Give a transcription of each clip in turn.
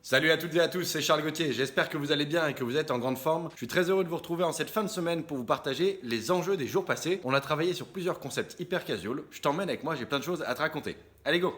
Salut à toutes et à tous, c'est Charles Gauthier, j'espère que vous allez bien et que vous êtes en grande forme. Je suis très heureux de vous retrouver en cette fin de semaine pour vous partager les enjeux des jours passés. On a travaillé sur plusieurs concepts hyper casual, je t'emmène avec moi, j'ai plein de choses à te raconter. Allez go!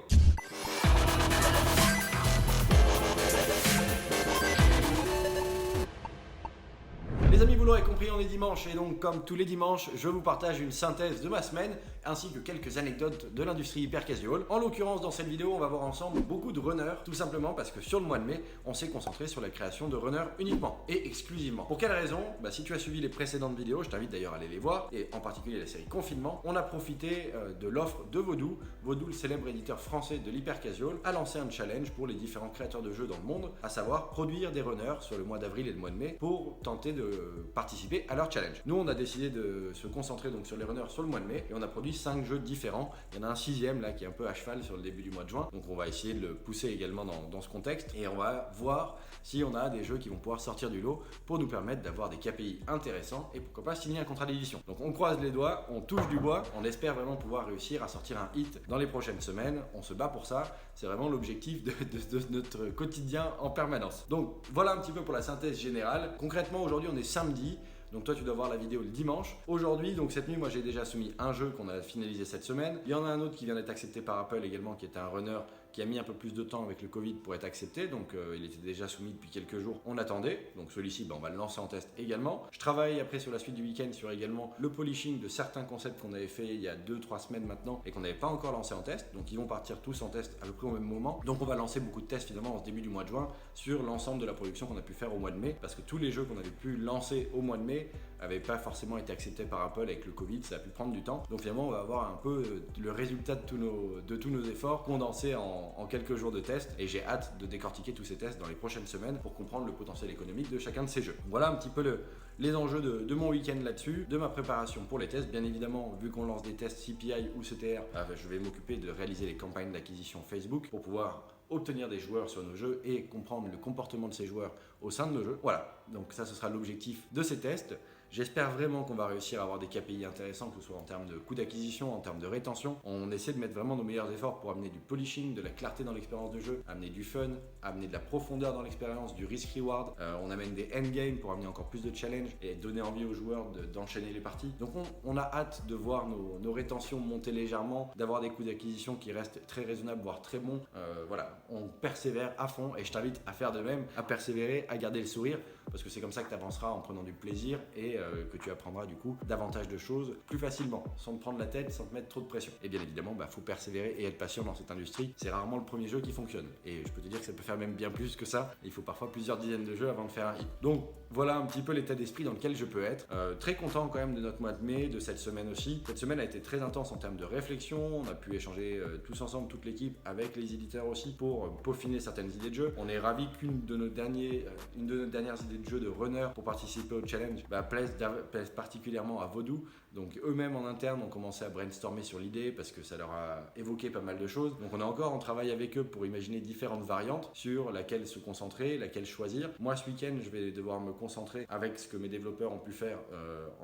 Les amis, vous l'aurez compris, on est dimanche et donc comme tous les dimanches, je vous partage une synthèse de ma semaine ainsi que quelques anecdotes de l'industrie hyper casual. En l'occurrence, dans cette vidéo, on va voir ensemble beaucoup de runners, tout simplement parce que sur le mois de mai, on s'est concentré sur la création de runners uniquement et exclusivement. Pour quelle raison? Si tu as suivi les précédentes vidéos, je t'invite d'ailleurs à aller les voir, et en particulier la série Confinement, on a profité de l'offre de Vodou. Vodou, le célèbre éditeur français de l'hyper casual, a lancé un challenge pour les différents créateurs de jeux dans le monde, à savoir produire des runners sur le mois d'avril et le mois de mai pour tenter de participer à leur challenge. Nous, on a décidé de se concentrer donc sur les runners sur le mois de mai et on a produit 5 jeux différents. Il y en a un 6e là qui est un peu à cheval sur le début du mois de juin, donc on va essayer de le pousser également dans ce contexte et on va voir si on a des jeux qui vont pouvoir sortir du lot pour nous permettre d'avoir des KPI intéressants et pourquoi pas signer un contrat d'édition. Donc on croise les doigts, on touche du bois, on espère vraiment pouvoir réussir à sortir un hit dans les prochaines semaines. On se bat pour ça, c'est vraiment l'objectif de notre quotidien en permanence. Donc voilà un petit peu pour la synthèse générale. Concrètement, aujourd'hui on est samedi. Donc toi tu dois voir la vidéo le dimanche. Aujourd'hui, donc cette nuit, moi j'ai déjà soumis un jeu qu'on a finalisé cette semaine. Il y en a un autre qui vient d'être accepté par Apple également, qui était un runner qui a mis un peu plus de temps avec le Covid pour être accepté. Donc il était déjà soumis depuis quelques jours. On attendait. Donc celui-ci, on va le lancer en test également. Je travaille après sur la suite du week-end sur également le polishing de certains concepts qu'on avait fait il y a 2-3 semaines maintenant et qu'on n'avait pas encore lancé en test. Donc ils vont partir tous en test à peu près au même moment. Donc on va lancer beaucoup de tests finalement en ce début du mois de juin sur l'ensemble de la production qu'on a pu faire au mois de mai. Parce que tous les jeux qu'on avait pu lancer au mois de mai n'avaient pas forcément été acceptés par Apple avec le Covid. Ça a pu prendre du temps. Donc finalement on va avoir un peu le résultat de tous nos efforts condensés en quelques jours de tests. Et j'ai hâte de décortiquer tous ces tests dans les prochaines semaines pour comprendre le potentiel économique de chacun de ces jeux. Voilà un petit peu les enjeux de mon week-end là-dessus, de ma préparation pour les tests. Bien évidemment, vu qu'on lance des tests CPI ou CTR, je vais m'occuper de réaliser les campagnes d'acquisition Facebook pour pouvoir obtenir des joueurs sur nos jeux et comprendre le comportement de ces joueurs au sein de nos jeux. Voilà, donc ça ce sera l'objectif de ces tests. J'espère vraiment qu'on va réussir à avoir des KPI intéressants, que ce soit en termes de coût d'acquisition, en termes de rétention. On essaie de mettre vraiment nos meilleurs efforts pour amener du polishing, de la clarté dans l'expérience de jeu, amener du fun, amener de la profondeur dans l'expérience, du risk-reward. On amène des endgames pour amener encore plus de challenge et donner envie aux joueurs d'enchaîner les parties. Donc on a hâte de voir nos rétentions monter légèrement, d'avoir des coûts d'acquisition qui restent très raisonnables, voire très bons. Voilà, on persévère à fond et je t'invite à faire de même, à persévérer, à garder le sourire, parce que c'est comme ça que tu avanceras en prenant du plaisir et que tu apprendras du coup davantage de choses plus facilement, sans te prendre la tête, sans te mettre trop de pression. Et bien évidemment, faut persévérer et être patient dans cette industrie. C'est rarement le premier jeu qui fonctionne. Et je peux te dire que ça peut faire même bien plus que ça. Il faut parfois plusieurs dizaines de jeux avant de faire un hit. Donc voilà un petit peu l'état d'esprit dans lequel je peux être. Très content quand même de notre mois de mai, de cette semaine aussi. Cette semaine a été très intense en termes de réflexion. On a pu échanger tous ensemble, toute l'équipe, avec les éditeurs aussi pour peaufiner certaines idées de jeu. On est ravis qu'une de nos dernières idées de jeu de runner pour participer au challenge plaise particulièrement à Vodou. Donc eux-mêmes en interne ont commencé à brainstormer sur l'idée parce que ça leur a évoqué pas mal de choses. Donc on est encore en travail avec eux pour imaginer différentes variantes sur laquelle se concentrer, laquelle choisir. Moi ce week-end je vais devoir me concentrer avec ce que mes développeurs ont pu faire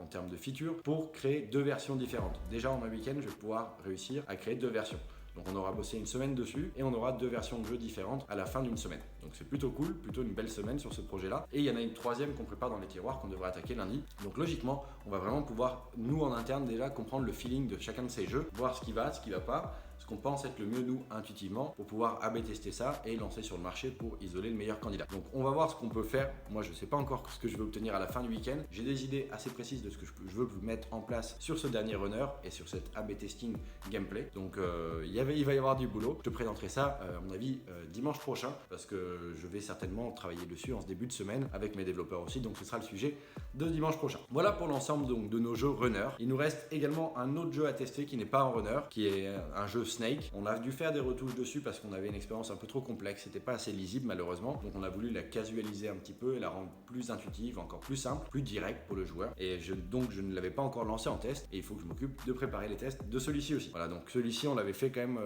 en termes de features pour créer 2 versions différentes. Déjà en un week-end je vais pouvoir réussir à créer 2 versions. Donc on aura bossé une semaine dessus et on aura 2 versions de jeu différentes à la fin d'une semaine. Donc c'est plutôt cool, plutôt une belle semaine sur ce projet-là. Et il y en a une 3e qu'on prépare dans les tiroirs qu'on devrait attaquer lundi. Donc logiquement, on va vraiment pouvoir, nous en interne déjà, comprendre le feeling de chacun de ces jeux, voir ce qui va pas, ce qu'on pense être le mieux nous intuitivement pour pouvoir A/B tester ça et lancer sur le marché pour isoler le meilleur candidat. Donc on va voir ce qu'on peut faire. Moi je sais pas encore ce que je vais obtenir à la fin du week-end. J'ai des idées assez précises de ce que je veux mettre en place sur ce dernier runner et sur cette A/B testing gameplay. Donc il va y avoir du boulot. Je te présenterai ça à mon avis dimanche prochain parce que je vais certainement travailler dessus en ce début de semaine avec mes développeurs aussi. Donc ce sera le sujet de dimanche prochain. Voilà pour l'ensemble donc de nos jeux runner. Il nous reste également un autre jeu à tester qui n'est pas en runner, qui est un jeu Snake. On a dû faire des retouches dessus parce qu'on avait une expérience un peu trop complexe, c'était pas assez lisible malheureusement, donc on a voulu la casualiser un petit peu et la rendre plus intuitive, encore plus simple, plus directe pour le joueur. Et donc je ne l'avais pas encore lancé en test et il faut que je m'occupe de préparer les tests de celui-ci aussi. Voilà, donc celui-ci on l'avait fait quand même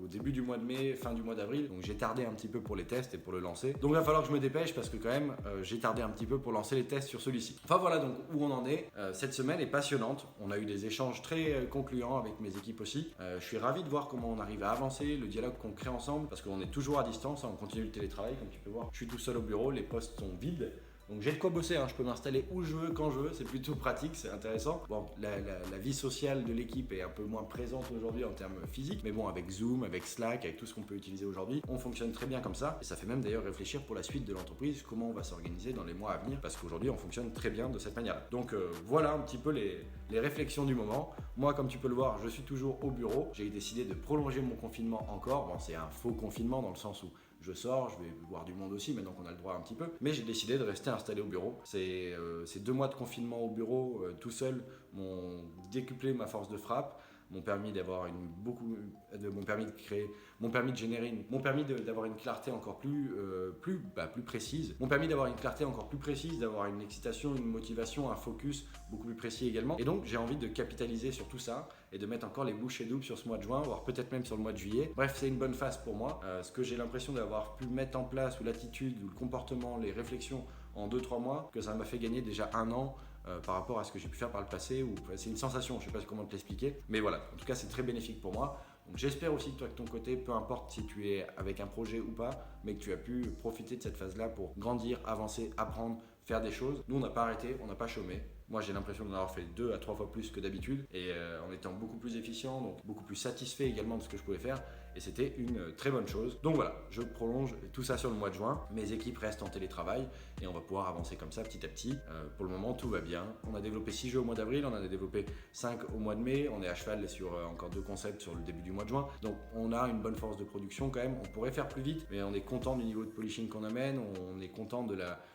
au début du mois de mai, fin du mois d'avril, donc j'ai tardé un petit peu pour les tests et pour le lancer. Donc il va falloir que je me dépêche parce que quand même j'ai tardé un petit peu pour lancer les tests sur celui-ci. Enfin voilà donc où on en est. Cette semaine est passionnante, on a eu des échanges très concluants avec mes équipes aussi. Je suis ravi de voir voir comment on arrive à avancer, le dialogue qu'on crée ensemble, parce qu'on est toujours à distance, on continue le télétravail comme tu peux voir. Je suis tout seul au bureau, les postes sont vides. Donc j'ai de quoi bosser, je peux m'installer où je veux, quand je veux, c'est plutôt pratique, c'est intéressant. Bon, la vie sociale de l'équipe est un peu moins présente aujourd'hui en termes physiques, mais bon, avec Zoom, avec Slack, avec tout ce qu'on peut utiliser aujourd'hui, on fonctionne très bien comme ça. Et ça fait même d'ailleurs réfléchir pour la suite de l'entreprise, comment on va s'organiser dans les mois à venir, parce qu'aujourd'hui on fonctionne très bien de cette manière. Donc voilà un petit peu les réflexions du moment. Moi, comme tu peux le voir, je suis toujours au bureau. J'ai décidé de prolonger mon confinement encore. Bon, c'est un faux confinement dans le sens où je sors, je vais voir du monde aussi, maintenant qu'on a le droit un petit peu. Mais j'ai décidé de rester installé au bureau. Ces 2 mois de confinement au bureau, tout seul, m'ont décuplé ma force de frappe, m'ont permis d'avoir d'avoir une clarté encore plus précise, m'ont permis d'avoir une clarté encore plus précise, d'avoir une excitation, une motivation, un focus beaucoup plus précis également. Et donc j'ai envie de capitaliser sur tout ça et de mettre encore les bouchées doubles sur ce mois de juin, voire peut-être même sur le mois de juillet. Bref, c'est une bonne phase pour moi. Ce que j'ai l'impression d'avoir pu mettre en place, ou l'attitude, ou le comportement, les réflexions en 2-3 mois, que ça m'a fait gagner déjà 1 an par rapport à ce que j'ai pu faire par le passé. C'est une sensation, je ne sais pas comment te l'expliquer, mais voilà, en tout cas c'est très bénéfique pour moi. Donc j'espère aussi que toi de ton côté, peu importe si tu es avec un projet ou pas, mais que tu as pu profiter de cette phase-là pour grandir, avancer, apprendre, faire des choses. Nous on n'a pas arrêté, on n'a pas chômé. Moi j'ai l'impression d'en avoir fait 2 à 3 fois plus que d'habitude, et en étant beaucoup plus efficient, donc beaucoup plus satisfait également de ce que je pouvais faire, et c'était une très bonne chose. Donc voilà, je prolonge tout ça sur le mois de juin. Mes équipes restent en télétravail et on va pouvoir avancer comme ça petit à petit. Pour le moment tout va bien. On a développé 6 jeux au mois d'avril, on en a développé 5 au mois de mai, on est à cheval sur encore 2 concepts sur le début du mois de juin. Donc on a une bonne force de production quand même. On pourrait faire plus vite, mais on est content du niveau de polishing qu'on amène, on est content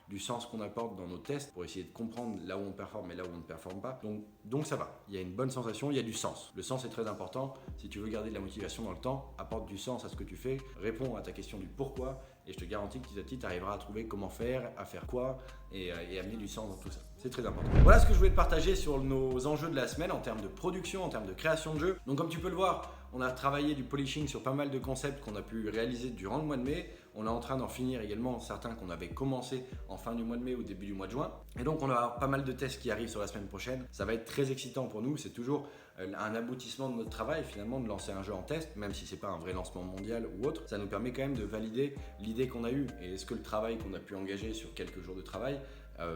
du sens qu'on apporte dans nos tests pour essayer de comprendre là où on performe et là où on ne performe pas. Donc ça va, il y a une bonne sensation, il y a du sens. Le sens est très important. Si tu veux garder de la motivation dans le temps, apporte du sens à ce que tu fais, réponds à ta question du pourquoi, et je te garantis que petit à petit tu arriveras à trouver comment faire, à faire quoi, et amener du sens dans tout ça. C'est très important. Voilà ce que je voulais te partager sur nos enjeux de la semaine en termes de production, en termes de création de jeux. Donc comme tu peux le voir, on a travaillé du polishing sur pas mal de concepts qu'on a pu réaliser durant le mois de mai. On est en train d'en finir également certains qu'on avait commencé en fin du mois de mai ou début du mois de juin. Et donc on a pas mal de tests qui arrivent sur la semaine prochaine. Ça va être très excitant pour nous. C'est toujours un aboutissement de notre travail finalement de lancer un jeu en test, même si c'est pas un vrai lancement mondial ou autre. Ça nous permet quand même de valider l'idée qu'on a eue, et est-ce que le travail qu'on a pu engager sur quelques jours de travail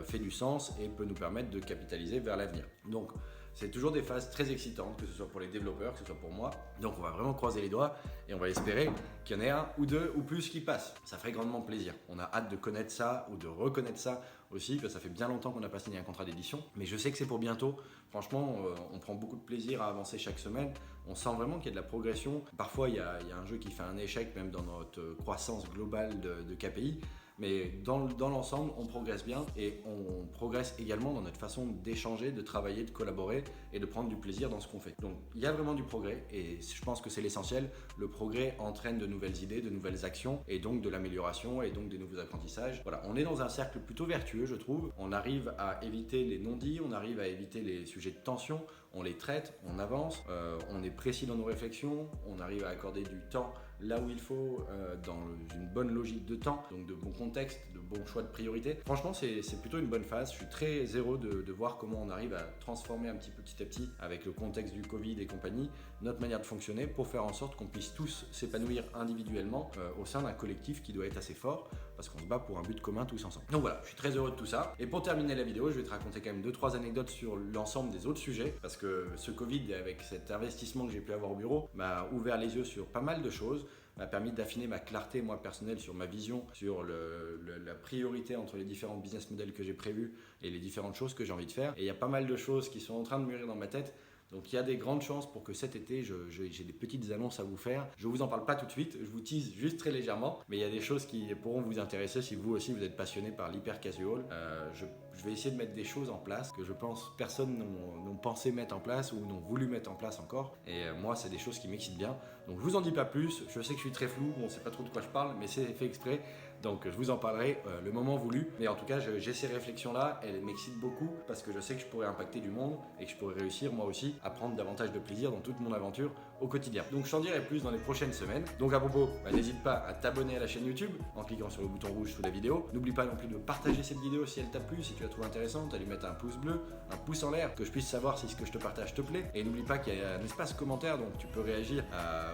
fait du sens et peut nous permettre de capitaliser vers l'avenir. Donc c'est toujours des phases très excitantes, que ce soit pour les développeurs, que ce soit pour moi. Donc on va vraiment croiser les doigts et on va espérer qu'il y en ait 1 ou 2 ou plus qui passent. Ça ferait grandement plaisir. On a hâte de connaître ça ou de reconnaître ça aussi, que ça fait bien longtemps qu'on n'a pas signé un contrat d'édition. Mais je sais que c'est pour bientôt. Franchement, on prend beaucoup de plaisir à avancer chaque semaine. On sent vraiment qu'il y a de la progression. Parfois, il y a un jeu qui fait un échec, même dans notre croissance globale de KPI. Mais dans l'ensemble, on progresse bien, et on progresse également dans notre façon d'échanger, de travailler, de collaborer et de prendre du plaisir dans ce qu'on fait. Donc il y a vraiment du progrès, et je pense que c'est l'essentiel. Le progrès entraîne de nouvelles idées, de nouvelles actions, et donc de l'amélioration et donc des nouveaux apprentissages. Voilà, on est dans un cercle plutôt vertueux, je trouve. On arrive à éviter les non-dits, on arrive à éviter les sujets de tension, on les traite, on avance, on est précis dans nos réflexions, on arrive à accorder du temps là où il faut, dans une bonne logique de temps, donc de bons contextes, de bons choix de priorité. Franchement, c'est plutôt une bonne phase. Je suis très heureux de voir comment on arrive à transformer un petit à petit, avec le contexte du Covid et compagnie, notre manière de fonctionner pour faire en sorte qu'on puisse tous s'épanouir individuellement au sein d'un collectif qui doit être assez fort, parce qu'on se bat pour un but commun tous ensemble. Donc voilà, je suis très heureux de tout ça. Et pour terminer la vidéo, je vais te raconter quand même 2-3 anecdotes sur l'ensemble des autres sujets, parce que ce Covid, avec cet investissement que j'ai pu avoir au bureau, m'a ouvert les yeux sur pas mal de choses, m'a permis d'affiner ma clarté, moi, personnelle, sur ma vision, sur la priorité entre les différents business models que j'ai prévus et les différentes choses que j'ai envie de faire. Et il y a pas mal de choses qui sont en train de mûrir dans ma tête. Donc il y a des grandes chances pour que cet été, j'ai des petites annonces à vous faire. Je ne vous en parle pas tout de suite, je vous tease juste très légèrement, mais il y a des choses qui pourront vous intéresser si vous aussi vous êtes passionné par l'hyper casual. Je vais essayer de mettre des choses en place que je pense personne n'ont pensé mettre en place ou n'ont voulu mettre en place encore. Et moi, c'est des choses qui m'excitent bien. Donc je vous en dis pas plus, je sais que je suis très flou, on ne sait pas trop de quoi je parle, mais c'est fait exprès. Donc je vous en parlerai le moment voulu. Mais en tout cas, j'ai ces réflexions-là, elles m'excitent beaucoup parce que je sais que je pourrais impacter du monde et que je pourrais réussir moi aussi à prendre davantage de plaisir dans toute mon aventure au quotidien. Donc je t'en dirai plus dans les prochaines semaines. Donc à propos, n'hésite pas à t'abonner à la chaîne YouTube en cliquant sur le bouton rouge sous la vidéo. N'oublie pas non plus de partager cette vidéo si elle t'a plu, si tu la trouves intéressante, à lui mettre un pouce bleu, un pouce en l'air, que je puisse savoir si ce que je te partage te plaît. Et n'oublie pas qu'il y a un espace commentaire, donc tu peux réagir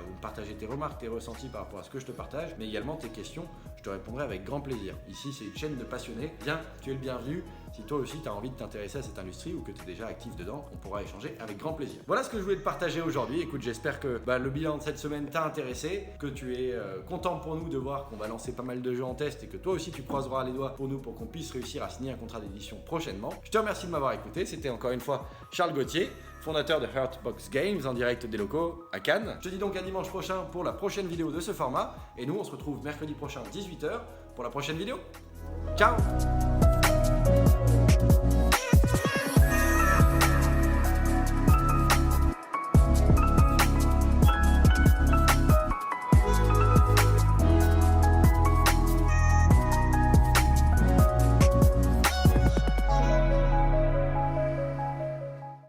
ou partager tes remarques, tes ressentis par rapport à ce que je te partage, mais également tes questions. Je te répondrai avec grand plaisir. Ici, c'est une chaîne de passionnés. Viens, tu es le bienvenu. Si toi aussi tu as envie de t'intéresser à cette industrie ou que tu es déjà actif dedans, on pourra échanger avec grand plaisir. Voilà ce que je voulais te partager aujourd'hui. Écoute, j'espère que le bilan de cette semaine t'a intéressé, que tu es content pour nous de voir qu'on va lancer pas mal de jeux en test et que toi aussi tu croiseras les doigts pour nous pour qu'on puisse réussir à signer un contrat d'édition prochainement. Je te remercie de m'avoir écouté. C'était encore une fois Charles Gauthier, fondateur de Heartbox Games en direct des locaux à Cannes. Je te dis donc à dimanche prochain pour la prochaine vidéo de ce format et nous on se retrouve mercredi prochain 18h pour la prochaine vidéo. Ciao!